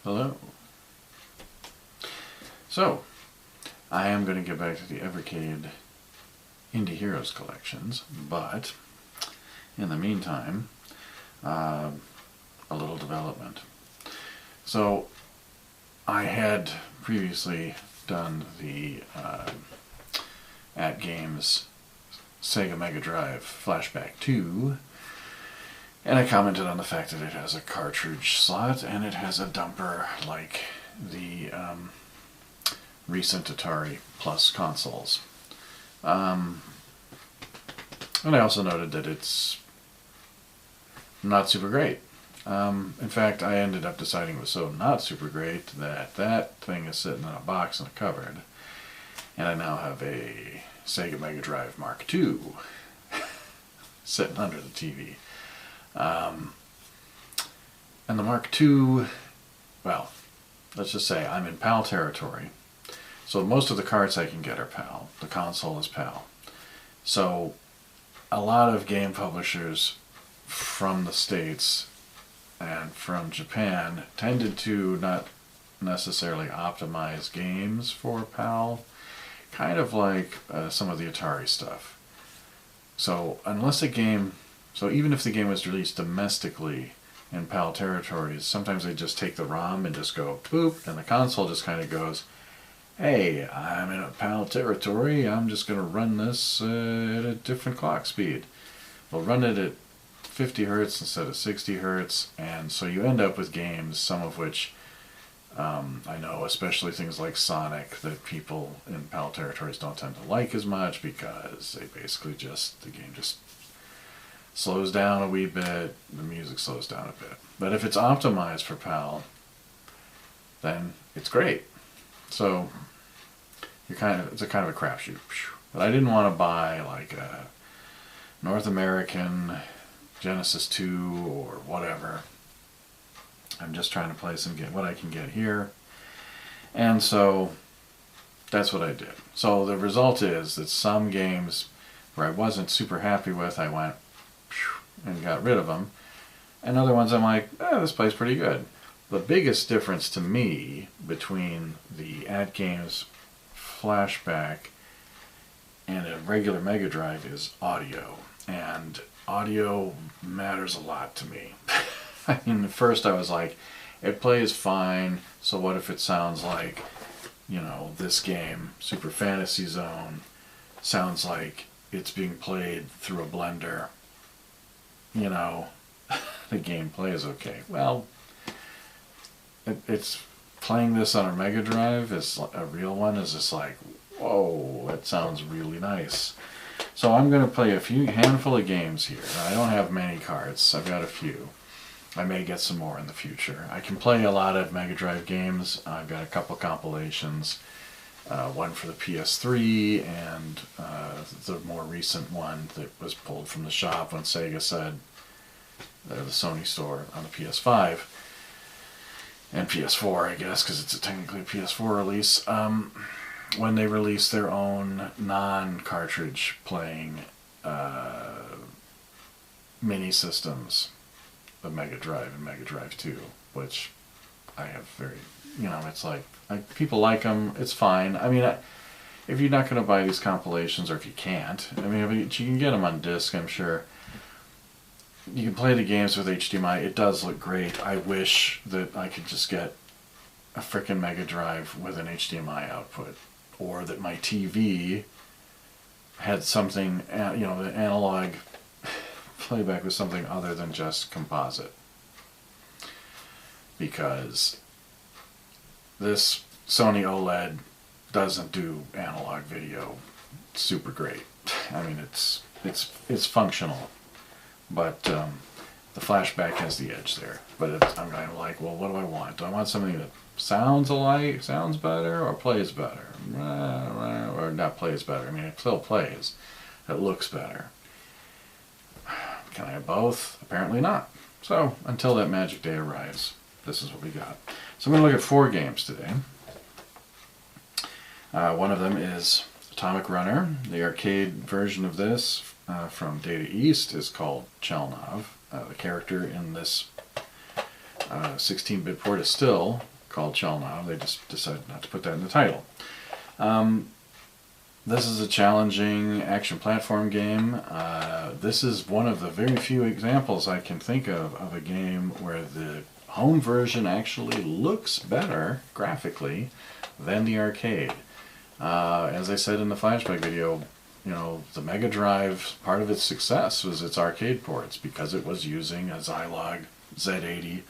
Hello. So, I am going to get back to the Evercade Indie Heroes collections, but in the meantime, a little development. So, I had previously done the At Games Sega Mega Drive Flashback 2, and I commented on the fact that it has a cartridge slot and it has a dumper like the recent Atari Plus consoles. And I also noted that it's not super great. In fact, I ended up deciding it was so not super great that that thing is sitting in a box in a cupboard, and I now have a Sega Mega Drive Mark II sitting under the TV. And the Mark II, well, let's just say I'm in PAL territory. So most of the carts I can get are PAL. The console is PAL. So a lot of game publishers from the States and from Japan tended to not necessarily optimize games for PAL, kind of like some of the Atari stuff. So unless a game, so even if the game was released domestically in PAL territories, sometimes they just take the ROM and just go boop, and the console just kind of goes, hey, I'm in a PAL territory, I'm just going to run this at a different clock speed. We'll run it at 50 hertz instead of 60 hertz, and so you end up with games, some of which I know, especially things like Sonic, that people in PAL territories don't tend to like as much because they basically just, the game just slows down a wee bit, the music slows down a bit. But if it's optimized for PAL, then it's great. So it's a kind of a crapshoot. But I didn't want to buy like a North American Genesis 2 or whatever. I'm just trying to play what I can get here. And so that's what I did. So the result is that some games where I wasn't super happy with, I went and got rid of them. And other ones I'm like, this plays pretty good. The biggest difference to me between the At Games Flashback and a regular Mega Drive is audio. And audio matters a lot to me. I mean, at first I was like, it plays fine, so what if it sounds like, you know, this game, Super Fantasy Zone, sounds like it's being played through a blender. You know, the gameplay is okay. Well, it's playing this on a Mega Drive, is a real one, is just like, whoa, that sounds really nice. So I'm going to play a handful of games here. I don't have many cards, I've got a few. I may get some more in the future. I can play a lot of Mega Drive games. I've got a couple compilations, one for the PS3 and the more recent one that was pulled from the shop when Sega said, the Sony store on the PS5 and PS4, I guess, because it's technically a PS4 release, when they released their own non-cartridge playing mini systems of Mega Drive and Mega Drive 2, which I have very, you know, it's like, people like them, it's fine. I mean, if you're not going to buy these compilations, or if you can't, I mean, you can get them on disc, I'm sure. You can play the games with HDMI, it does look great. I wish that I could just get a frickin' Mega Drive with an HDMI output, or that my TV had something, you know, the analog playback was something other than just composite. Because this Sony OLED doesn't do analog video super great. I mean, it's functional, but the Flashback has the edge there. But I'm kind of like, well, what do I want? Do I want something that sounds alike, sounds better, or plays better? Or not plays better. I mean, it still plays. It looks better. Can I have both? Apparently not. So, until that magic day arrives, this is what we got. So I'm going to look at 4 games today. One of them is Atomic Runner. The arcade version of this from Data East is called Chelnov. The character in this 16-bit port is still called Shell Now. They just decided not to put that in the title. This is a challenging action platform game. This is one of the very few examples I can think of a game where the home version actually looks better graphically than the arcade. As I said in the flashback video, you know, the Mega Drive, part of its success was its arcade ports because it was using a Zilog Z80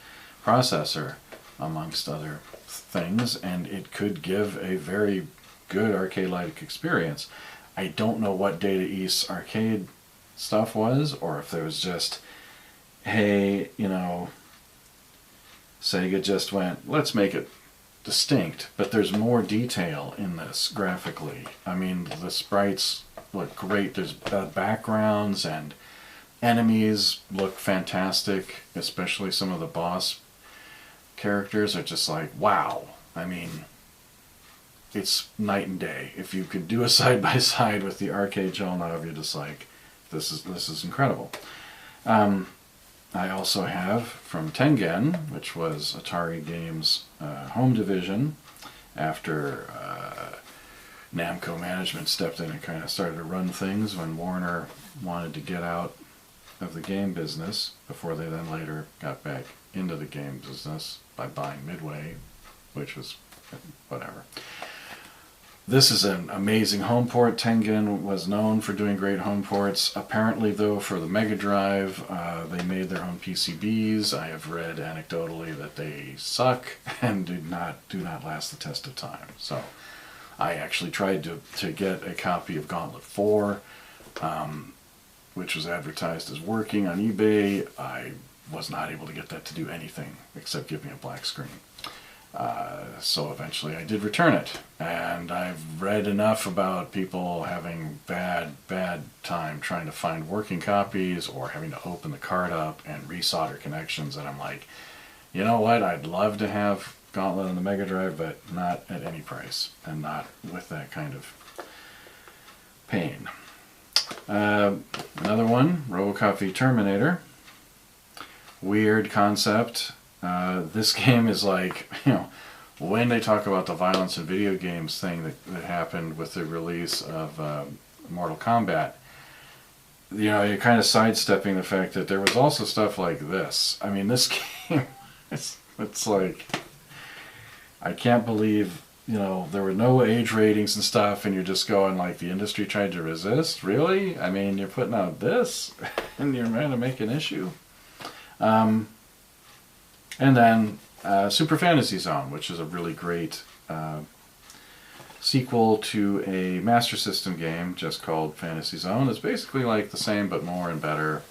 processor, amongst other things, and it could give a very good arcade-like experience. I don't know what Data East's arcade stuff was, or if there was just, hey, you know, Sega just went, let's make it distinct, but there's more detail in this graphically. I mean, the sprites look great. There's backgrounds and enemies look fantastic, especially some of the boss characters are just like, wow. I mean, it's night and day. If you could do a side-by-side with the arcade Shell Now, you're just like, this is incredible. I also have from Tengen, which was Atari Games' home division, after Namco management stepped in and kind of started to run things when Warner wanted to get out of the game business, before they then later got back into the game business by buying Midway, which was whatever. This is an amazing home port. Tengen was known for doing great home ports. Apparently, though, for the Mega Drive, they made their own PCBs. I have read anecdotally that they suck and do not last the test of time. So I actually tried to get a copy of Gauntlet 4, which was advertised as working on eBay. I was not able to get that to do anything except give me a black screen. So eventually I did return it, and I've read enough about people having bad time trying to find working copies or having to open the card up and resolder connections, and I'm like, you know what, I'd love to have Gauntlet on the Mega Drive, but not at any price, and not with that kind of pain. Another one, RoboCop v Terminator. Weird concept. This game is like, you know, when they talk about the violence in video games thing that happened with the release of Mortal Kombat, you know, you're kind of sidestepping the fact that there was also stuff like this. I mean, this game, it's like, I can't believe, you know, there were no age ratings and stuff, and you're just going like, the industry tried to resist? Really? I mean, you're putting out this, and you're trying to make an issue? And then Super Fantasy Zone, which is a really great sequel to a Master System game just called Fantasy Zone. It's basically like the same but more and better.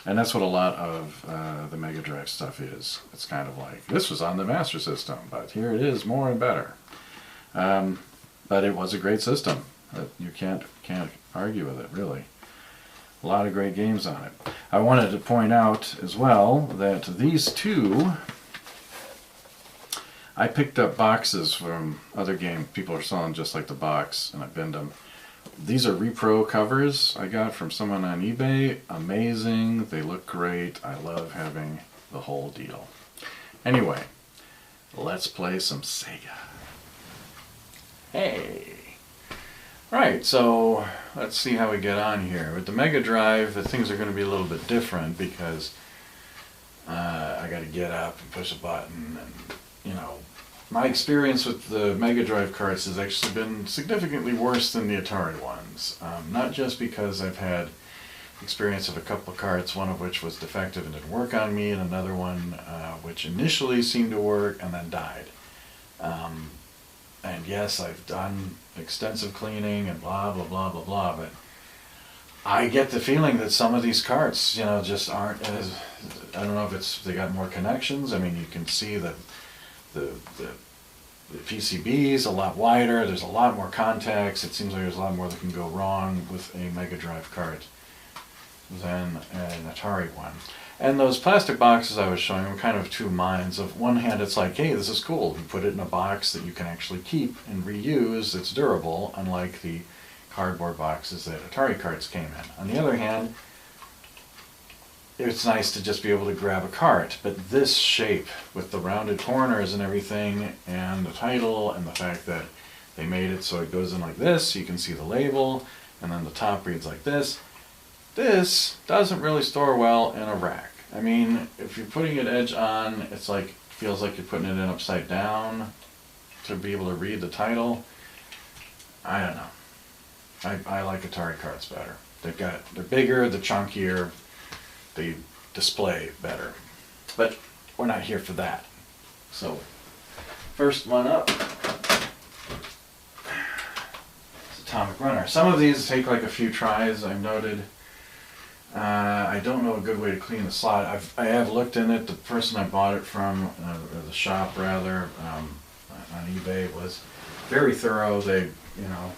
And that's what a lot of the Mega Drive stuff is. It's kind of like, this was on the Master System, but here it is, more and better. But it was a great system. You can't argue with it, really. A lot of great games on it. I wanted to point out as well that these two, I picked up boxes from other games. People are selling just like the box, and I binned them. These are repro covers I got from someone on eBay. Amazing. They look great. I love having the whole deal. Anyway, let's play some Sega. Hey! Right, so let's see how we get on here. With the Mega Drive, the things are going to be a little bit different because I got to get up and push a button, and, you know, my experience with the Mega Drive carts has actually been significantly worse than the Atari ones. Not just because I've had experience of a couple of carts, one of which was defective and didn't work on me, and another one which initially seemed to work and then died. And yes, I've done extensive cleaning and blah, blah, blah, blah, blah, but I get the feeling that some of these carts, you know, just aren't as, I don't know if it's, they got more connections. I mean, you can see that the PCB is a lot wider, there's a lot more contacts, it seems like there's a lot more that can go wrong with a Mega Drive cart than an Atari one. And those plastic boxes I was showing were kind of two minds. Of one hand, it's like, hey, this is cool. You put it in a box that you can actually keep and reuse. It's durable, unlike the cardboard boxes that Atari carts came in. On the other hand, it's nice to just be able to grab a cart. But this shape with the rounded corners and everything, and the title, and the fact that they made it so it goes in like this, you can see the label, and then the top reads like this. This doesn't really store well in a rack. I mean, if you're putting it edge on, it's like, feels like you're putting it in upside down to be able to read the title. I don't know. I like Atari carts better. They're bigger, they're chunkier, they display better. But we're not here for that. So, first one up is Atomic Runner. Some of these take like a few tries, I've noted. I don't know a good way to clean the slot. I have looked in it. The person I bought it from, or the shop rather, on eBay was very thorough. They, you know,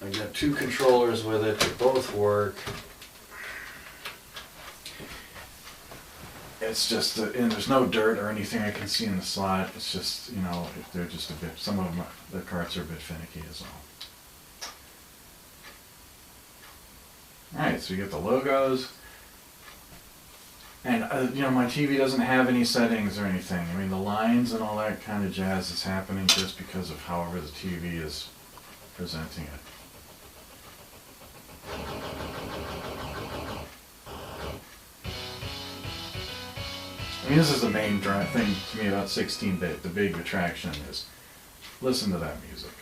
I got 2 controllers with it. They both work. It's just, and there's no dirt or anything I can see in the slot. It's just, you know, they're just a bit, some of them, the carts are a bit finicky is all. Alright, so you get the logos, and you know, my TV doesn't have any settings or anything. I mean, the lines and all that kind of jazz is happening just because of however the TV is presenting it. I mean, this is the main thing to me about 16-bit. The big attraction is listen to that music.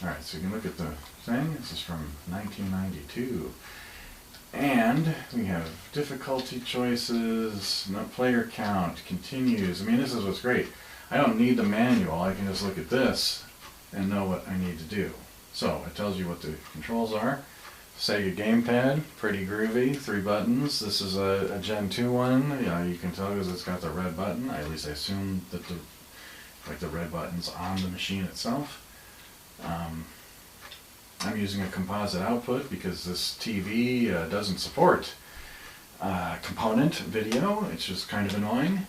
Alright, so you can look at the thing. This is from 1992. And we have difficulty choices, no player count, continues. I mean, this is what's great. I don't need the manual. I can just look at this and know what I need to do. So it tells you what the controls are. Sega gamepad, pretty groovy, 3 buttons. This is a Gen 2 one. You know, you can tell because it's got the red button. At least I assume that the red button's on the machine itself. I'm using a composite output because this TV doesn't support component video. It's just kind of annoying.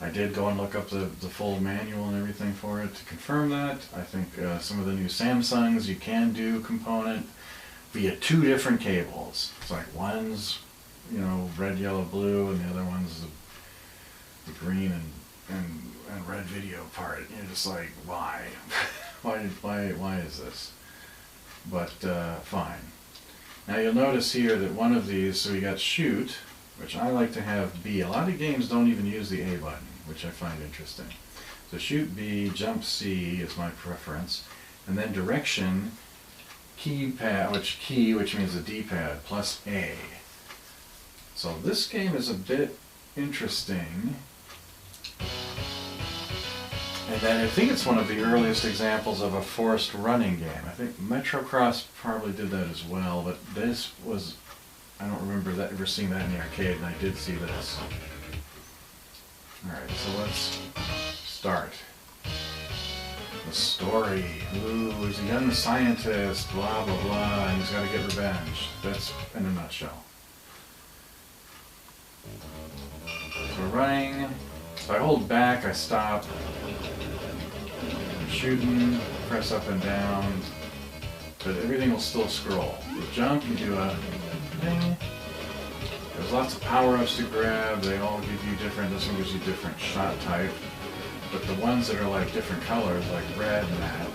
I did go and look up the full manual and everything for it to confirm that. I think some of the new Samsungs you can do component via 2 different cables. It's like one's, you know, red, yellow, blue, and the other one's the green and red video part. And you're just like, why? why is this? But fine. Now you'll notice here that one of these, so we got shoot, which I like to have B. A lot of games don't even use the A button, which I find interesting. So shoot B, jump C is my preference, and then direction, keypad, which means the D-pad, plus A. So this game is a bit interesting. And then I think it's one of the earliest examples of a forced running game. I think Metrocross probably did that as well, but this was, I don't remember ever seeing that in the arcade, and I did see this. Alright, so let's start. The story. Ooh, he's a young scientist, blah blah blah, and he's got to get revenge. That's in a nutshell. So we're running. If I hold back, I stop. Shooting, press up and down, but everything will still scroll. With jump, you do a thing. There's lots of power-ups to grab. They all give you different, this one gives you different shot type. But the ones that are like different colors, like red and that,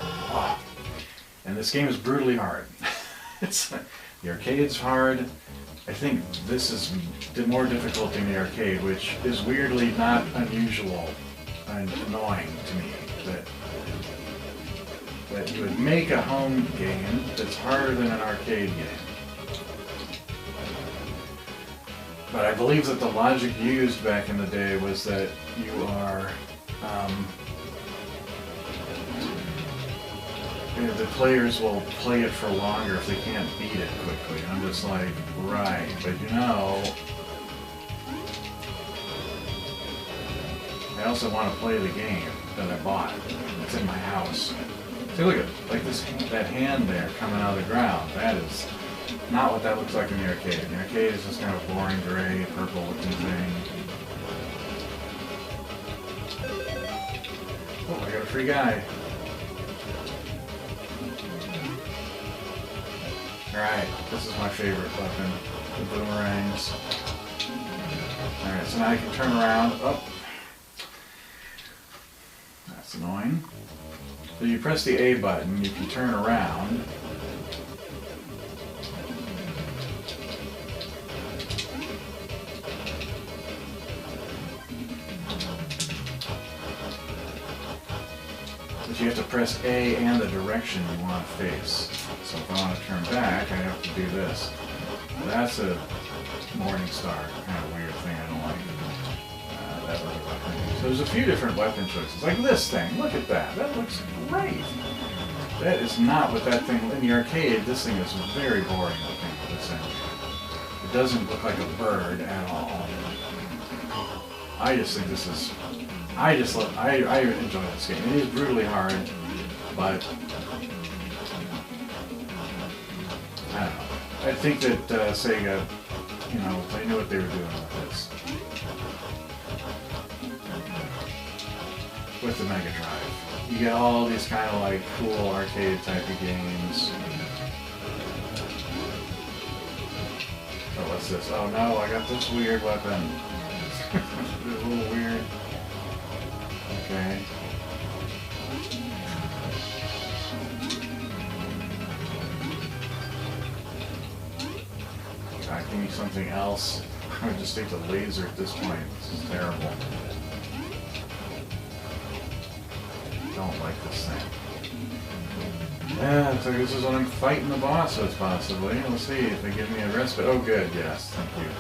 oh. And this game is brutally hard. The arcade's hard. I think this is more difficult in the arcade, which is weirdly not unusual and annoying to me. That you would make a home game that's harder than an arcade game. But I believe that the logic used back in the day was that you are, the players will play it for longer if they can't beat it quickly. And I'm just like, right, but you know, I also want to play the game that I bought. It's in my house. See, look at like that hand there coming out of the ground. That is not what that looks like in the arcade. The arcade is just kind of boring gray, purple looking thing. Oh, I got a free guy. Alright, this is my favorite weapon. the boomerangs. Alright, so now I can turn around. Oh. That's annoying. So you press the A button, you can turn around. But you have to press A and the direction you want to face. So if I want to turn back, I have to do this. That's a Morning Star kind of weird thing I don't like. That other weapon. So there's a few different weapon choices. Like this thing. Look at that. That looks great. That is not what that thing... In the arcade, this thing is very boring looking for this engine. It doesn't look like a bird at all. I just think this is... I enjoy this game. It is brutally hard, but... I don't know. I think that Sega, you know, they knew what they were doing with this. With the Mega Drive. You get all these kind of like cool arcade type of games. Oh, what's this? Oh no, I got this weird weapon. It's a little weird. Okay. God, give me something else. I would just take the laser at this point. This is terrible. I don't like this thing. Yeah, looks like this is when I'm fighting the bosses, possibly. We'll see if they give me a respite. Oh, good, yes, thank you.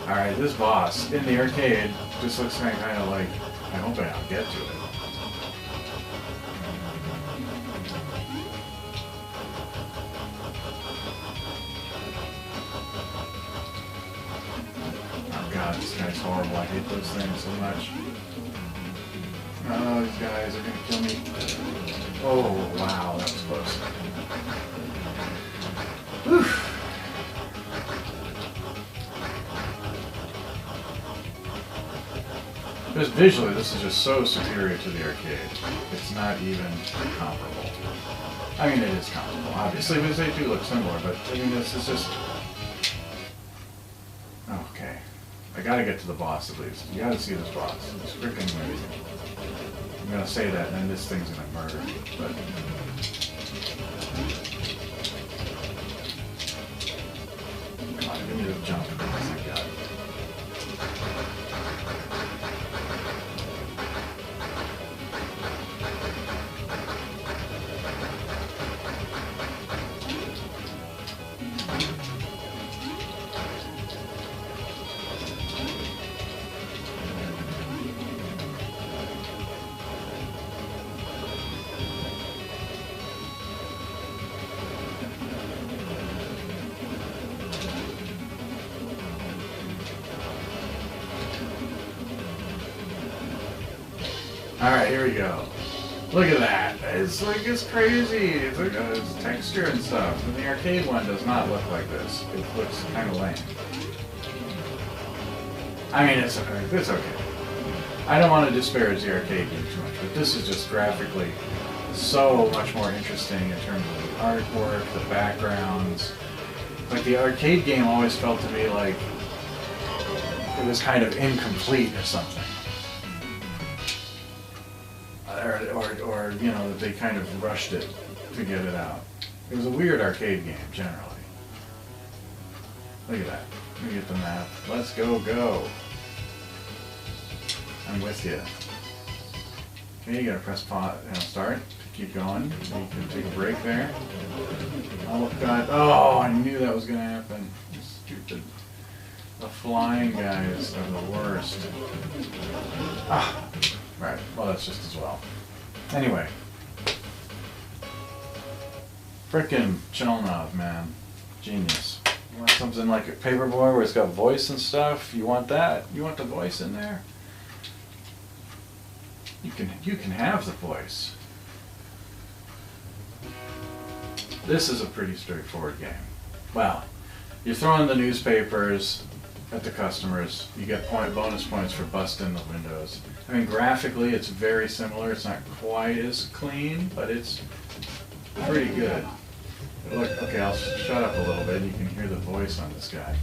Alright, this boss in the arcade just looks kind of like, I hope I'll get to it. Oh god, this guy's horrible. I hate those things so much. Oh, these guys are gonna kill me. Oh, wow, that was close. Whew. Just visually, this is just so superior to the arcade. It's not even comparable. I mean, it is comparable, obviously, because they do look similar, but I mean, this is just... Okay. I gotta get to the boss at least. You gotta see this boss. It's freaking amazing. I'm gonna say that, and then this thing's gonna murder me, but... Come on, give me the jump. Oh my god. Alright, here we go. Look at that. It's like, it's crazy. It's like, it's texture and stuff. And the arcade one does not look like this. It looks kind of lame. I mean, it's okay. I don't want to disparage the arcade game too much, but this is just graphically so much more interesting in terms of the artwork, the backgrounds. Like, the arcade game always felt to me like it was kind of incomplete or something. Or you know, that they kind of rushed it to get it out. It was a weird arcade game, generally. Look at that. Let me get the map. Let's go. I'm with you. Okay, you gotta press pause, start to keep going. You can take a break there. Oh god. Oh, I knew that was gonna happen. Stupid. The flying guys are the worst. Ah. Right, well that's just as well. Anyway. Frickin' Chelnov, man. Genius. You want something like a Paperboy where it's got voice and stuff? You want that? You want the voice in there? You can have the voice. This is a pretty straightforward game. Well, you're throwing the newspapers at the customers. You get bonus points for busting the windows. I mean, graphically, it's very similar. It's not quite as clean, but it's Pretty good. Look, okay, I'll shut up a little bit. You can hear the voice on this guy.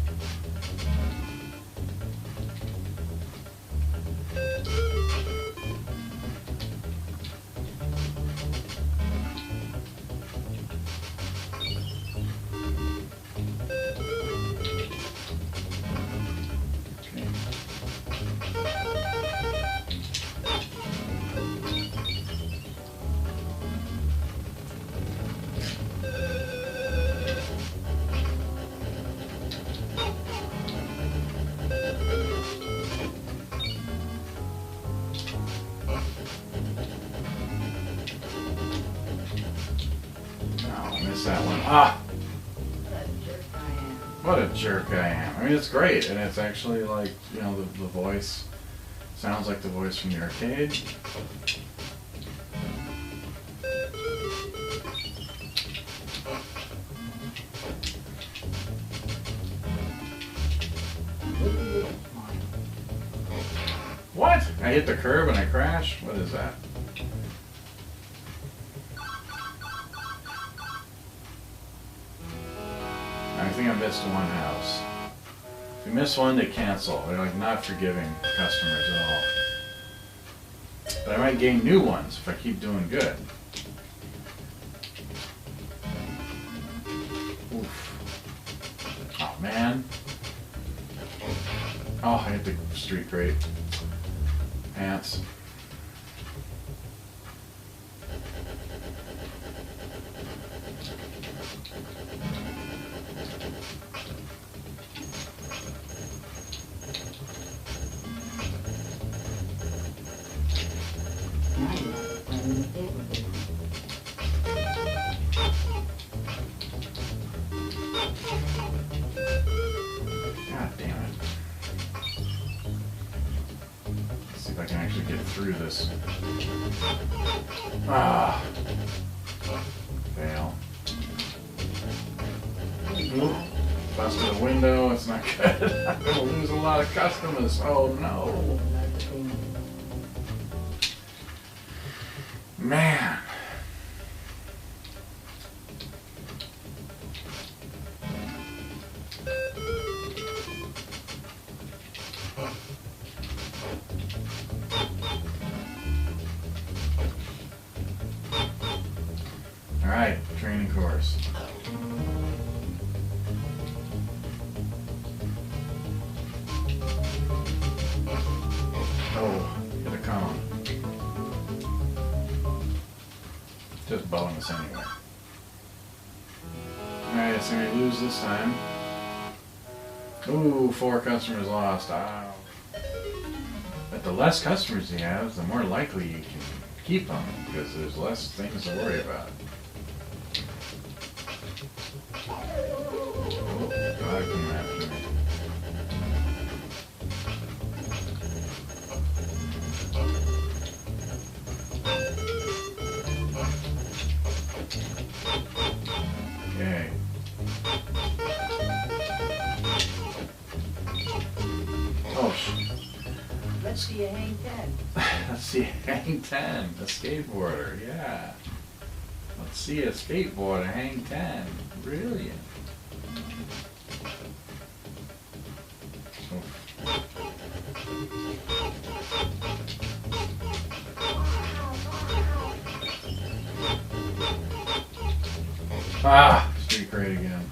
That one. Ah! What a jerk I am. I mean, it's great, and it's actually like, you know, the voice sounds like the voice from the arcade. What? I hit the curb and I crashed? What is that? I think I missed one house. If you miss one, they cancel. They're like not forgiving customers at all. But I might gain new ones if I keep doing good. Oof. Oh man. Oh, I hit the street grate. Ants. God damn it. Let's see if I can actually get through this. Ah. Fail. Oop. Busted a window, it's not good. I'm gonna lose a lot of customers. Oh no. Man. All right, training course. Oh, hit a cone. Just bonus anyway. Alright, so we lose this time. Ooh, 4 customers lost. Ow. But the less customers you have, the more likely you can keep them, because there's less things to worry about. Oh, God came after me. Okay. Oh, Let's see you hang 10. let's see, hang 10, a skateboarder, yeah. Let's see a skateboarder hang 10. Brilliant. Ah, street grade again.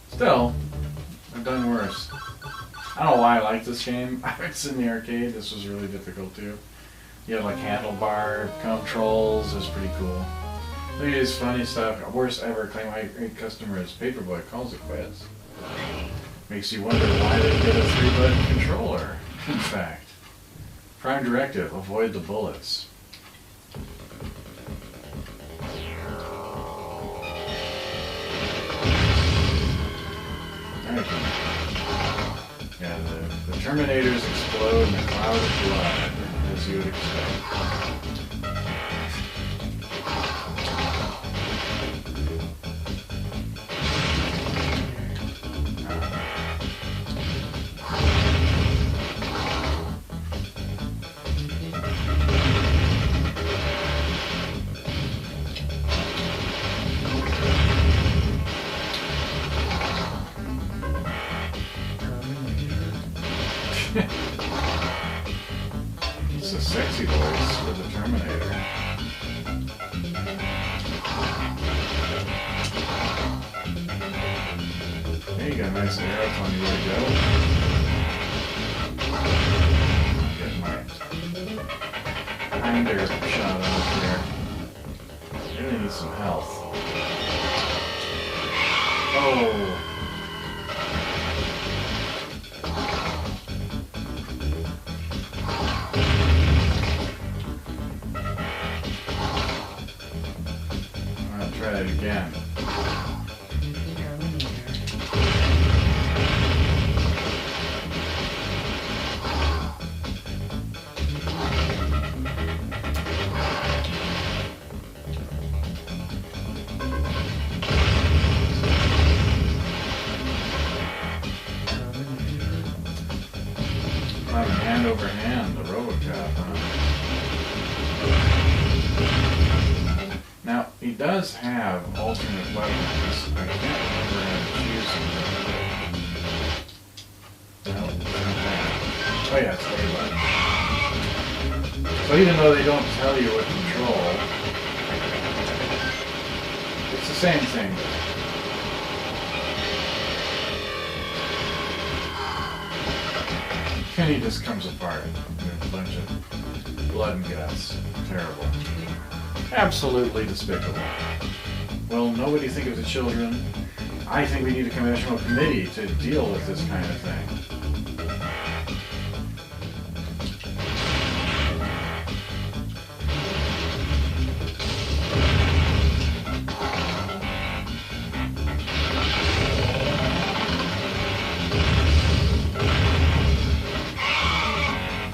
Still, I've done worse. I don't know why I like this game. It's in the arcade. This was really difficult too. You have like handlebar controls. It's pretty cool. Look at this funny stuff. Worst ever claim I rate customers. Paperboy calls it quits. Makes you wonder why they get a 3-button controller. In fact, prime directive: avoid the bullets. Yeah, the Terminators explode in a cloud of blood, as you would expect. It's a sexy voice for the Terminator. Hey, you got a nice arrow telling you where to go. Get my hinder shot out here. Really need some health. Oh. I'll try it again. Like hand over hand, the Robocop, huh? Now, he does have alternate weapons. I can't remember how to choose them. No, oh yeah, it's A button. So even though they don't tell you what control, it's the same thing. Kenny just comes apart. There's a bunch of blood and guts. Terrible. Absolutely despicable. Well, nobody think of the children. I think we need a congressional committee to deal with this kind of thing.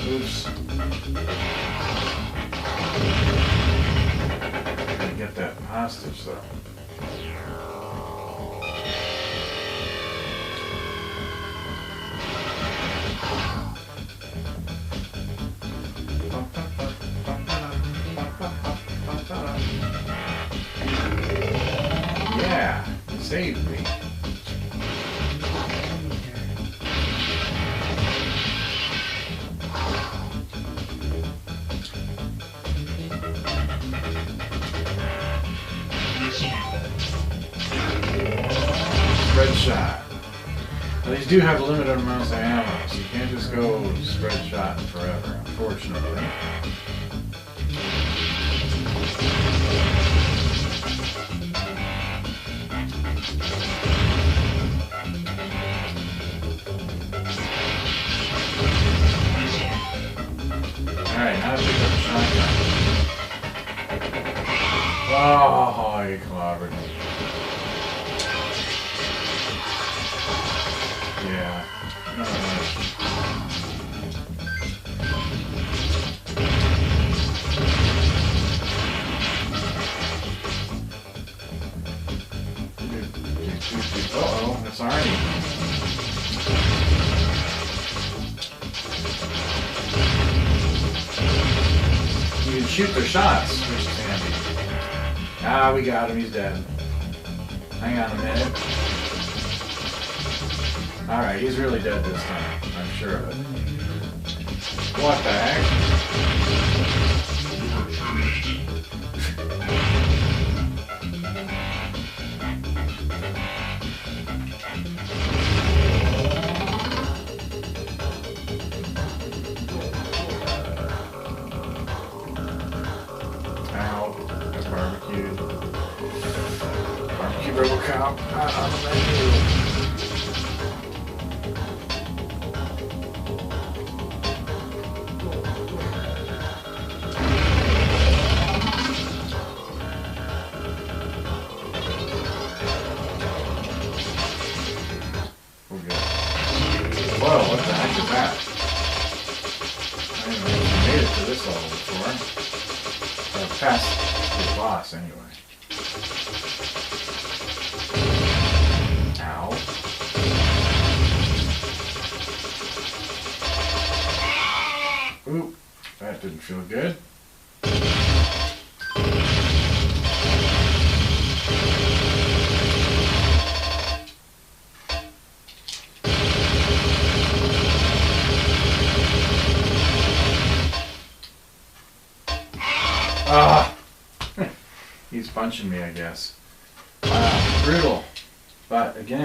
Oops. Gotta get that hostage though. Yeah, it saved me. Spread shot. Well, these do have limited amounts of ammo, so you can't just go spread shot forever, unfortunately. Alright, now to pick up the shotgun. Oh, you clobbered me. Yeah. No. Uh-oh, that's Arnie. You can shoot their shots, which is handy. Ah, we got him, he's dead. Hang on a minute. Alright, he's really dead this time. I'm sure of it. What the heck? Ow. That's barbecued. Barbecue Robocop. Not on the menu. Whoa, what the heck is that? I didn't know we made it to this level before. Past the boss, anyway. Ow. Oop, that didn't feel good. Ah! He's punching me, I guess. Wow, brutal. But again,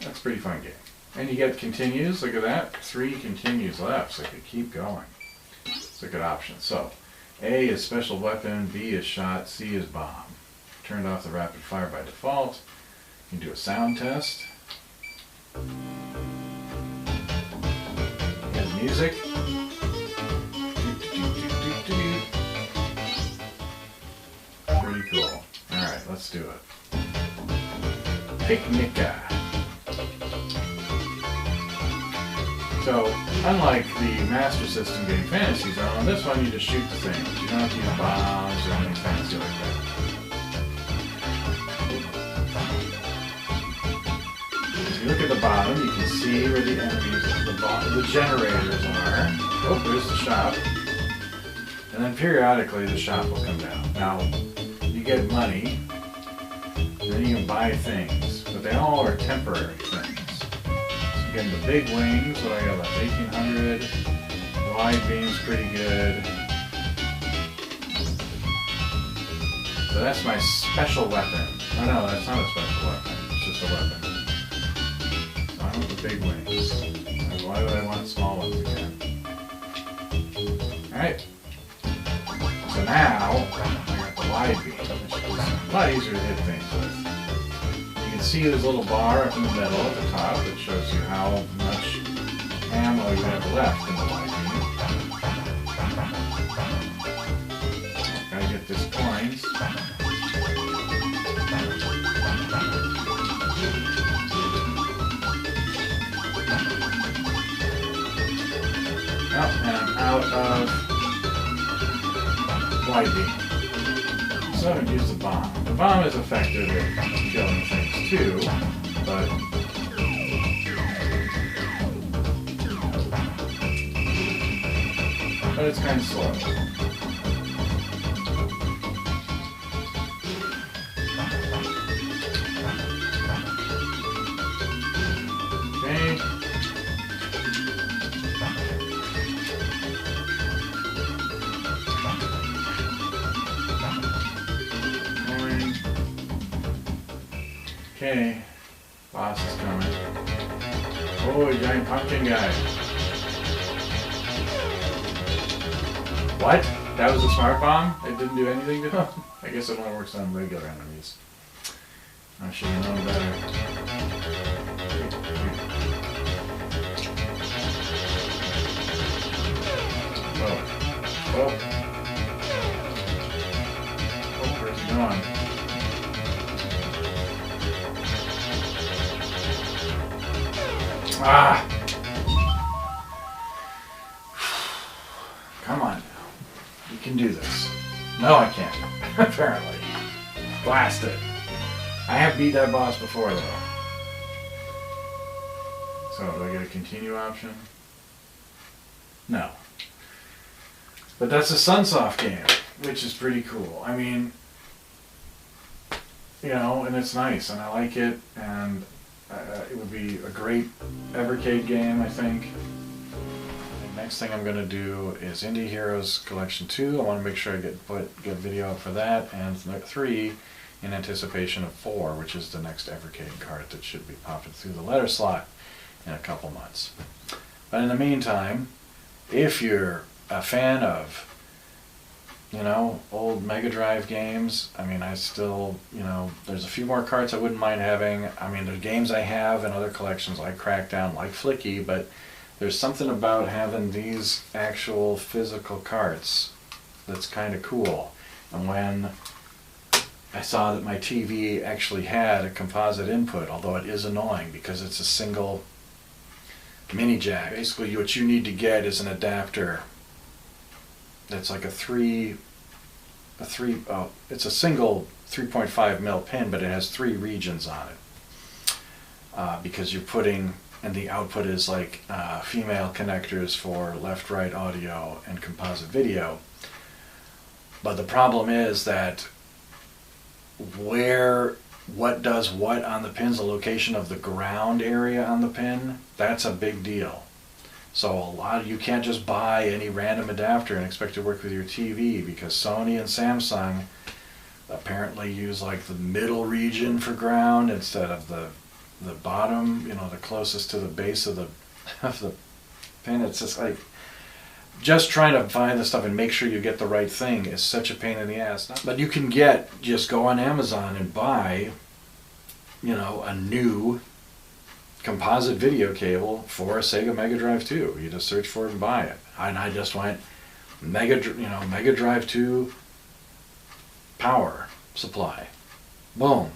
that's a pretty fun game. And you get continues, look at that. 3 continues left, so you can keep going. It's a good option. So, A is special weapon, B is shot, C is bomb. Turned off the rapid fire by default. You can do a sound test. And music. Pretty cool. Alright, let's do it. Picnica. So, unlike the Master System game Fantasy Zone, this one you just shoot the things. You don't have to use bombs or anything fancy like that. If you look at the bottom, you can see where the enemies, the generators are. Oh, there's the shop. And then periodically the shop will come down. Now, you get money, and then you can buy things, but they all are temporary things. Again, the big wings, what I got left, 1800. Wide beam's pretty good. So that's my special weapon. Oh no, that's not a special weapon. It's just a weapon. So I want the big wings. And why would I want small ones again? Alright. So now, I got the wide beam, which is a lot easier to hit things with. You can see this little bar up in the middle at the top that shows you how much ammo you have left in the wide beam. Gotta get this coins. Oh, and I'm out of wide beam. So I haven't used the bomb. The bomb is effective at killing things too, but it's kind of slow. Okay. Okay, boss is coming. Oh, giant pumpkin guy. What? That was a smart bomb? It didn't do anything to him? I guess it only works on regular enemies. I should have known better. Whoa. Oh. Oh, where's he going? Ah! Come on now. You can do this. No, I can't. Apparently. Blast it. I have beat that boss before, though. So, do I get a continue option? No. But that's a Sunsoft game, which is pretty cool. I mean, you know, and it's nice, and I like it, and it would be a great Evercade game, I think. Next thing I'm going to do is Indie Heroes Collection 2. I want to make sure I get video up for that, and 3 in anticipation of 4, which is the next Evercade cart that should be popping through the letter slot in a couple months. But in the meantime, if you're a fan of, you know, old Mega Drive games, I mean, I still, you know, there's a few more carts I wouldn't mind having. I mean, there's games I have in other collections like Crackdown, like Flicky, but there's something about having these actual physical carts that's kind of cool. And when I saw that my TV actually had a composite input, although it is annoying because it's a single mini jack. Basically, what you need to get is an adapter that's like it's a single 3.5 mil pin, but it has 3 regions on it. Because you're putting, and the output is like female connectors for left-right audio and composite video. But the problem is that what does what on the pins, the location of the ground area on the pin, that's a big deal. So you can't just buy any random adapter and expect to work with your TV, because Sony and Samsung apparently use like the middle region for ground instead of the bottom, the closest to the base of the pin. It's just like, just trying to find the stuff and make sure you get the right thing is such a pain in the ass. But you can just go on Amazon and buy, a new composite video cable for a Sega Mega Drive 2. You just search for it and buy it. And I just went Mega Drive 2 power supply. Boom.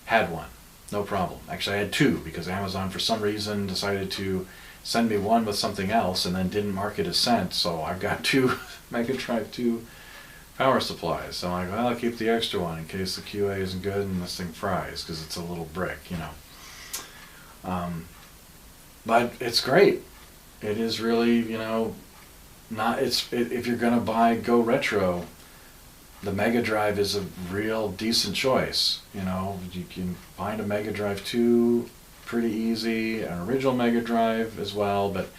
Had one. No problem. Actually, I had two, because Amazon for some reason decided to send me one with something else and then didn't mark it as sent. So I've got two Mega Drive 2 power supplies. So I'm like, well, I'll keep the extra one in case the QA isn't good and this thing fries, because it's a little brick, But it's great. It is really, if you're going to go retro, the Mega Drive is a real decent choice. You can find a Mega Drive 2 pretty easy, an original Mega Drive as well, but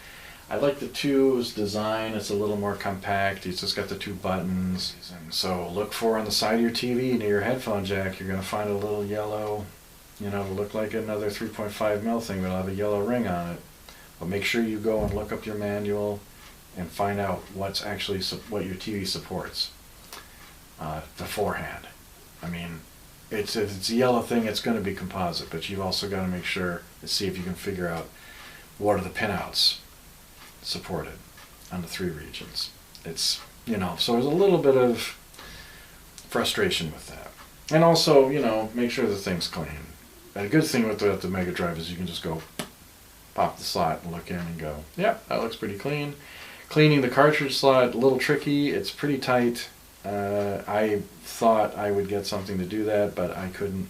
I like the 2's design. It's a little more compact. It's just got the two buttons. And so look for on the side of your TV near your headphone jack, you're going to find a little yellow, it'll look like another 3.5 mil thing, but it'll have a yellow ring on it. But make sure you go and look up your manual and find out what your TV supports beforehand. I mean, if it's a yellow thing, it's going to be composite, but you've also got to make sure to see if you can figure out what are the pinouts supported on the 3 regions. It's, so there's a little bit of frustration with that. And also, make sure the thing's clean. And a good thing with the Mega Drive is you can just go pop the slot and look in and go, yep, that looks pretty clean. Cleaning the cartridge slot, a little tricky. It's pretty tight. I thought I would get something to do that, but I couldn't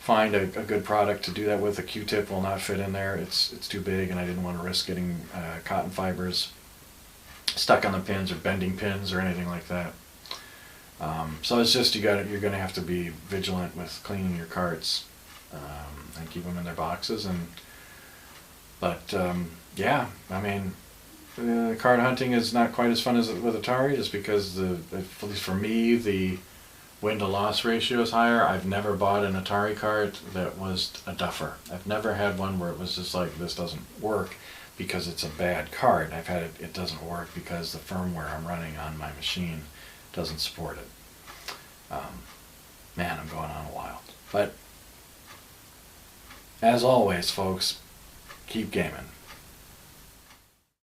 find a good product to do that with. A Q-tip will not fit in there. It's too big, and I didn't want to risk getting cotton fibers stuck on the pins or bending pins or anything like that. So it's just you're going to have to be vigilant with cleaning your carts and keep them in their boxes. Yeah, I mean, card hunting is not quite as fun as with Atari, just because at least for me, the win-to-loss ratio is higher. I've never bought an Atari cart that was a duffer. I've never had one where it was just like, this doesn't work because it's a bad cart. I've had it doesn't work because the firmware I'm running on my machine doesn't support it. Man, I'm going on a while. But as always, folks, keep gaming.